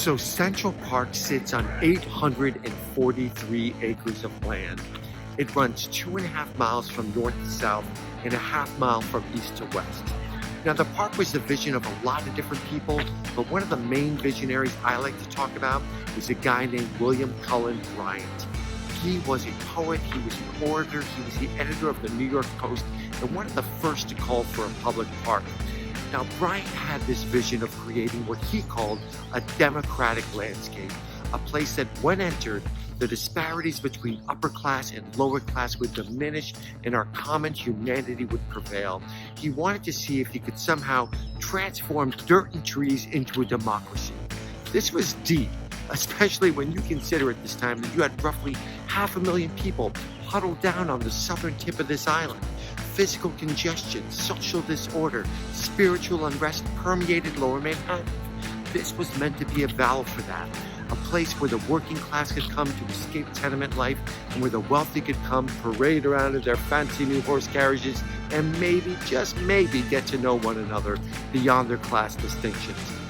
So Central Park sits on 843 acres of land. It runs 2.5 miles from north to south and a half mile from east to west. Now, the park was the vision of a lot of different people, but one of the main visionaries I like to talk about is a guy named William Cullen Bryant. He was a poet, he was an orator, he was the editor of the New York Post, and one of the first to call for a public park. Now, Bryant had this vision of creating what he called a democratic landscape, a place that when entered, the disparities between upper class and lower class would diminish and our common humanity would prevail. He wanted to see if he could somehow transform dirt and trees into a democracy. This was deep, especially when you consider at this time that you had roughly 500,000 people huddled down on the southern tip of this island. Physical congestion, social disorder, spiritual unrest permeated lower Manhattan. This was meant to be a valve for that, a place where the working class could come to escape tenement life and where the wealthy could come, parade around in their fancy new horse carriages, and maybe, just maybe, get to know one another beyond their class distinctions.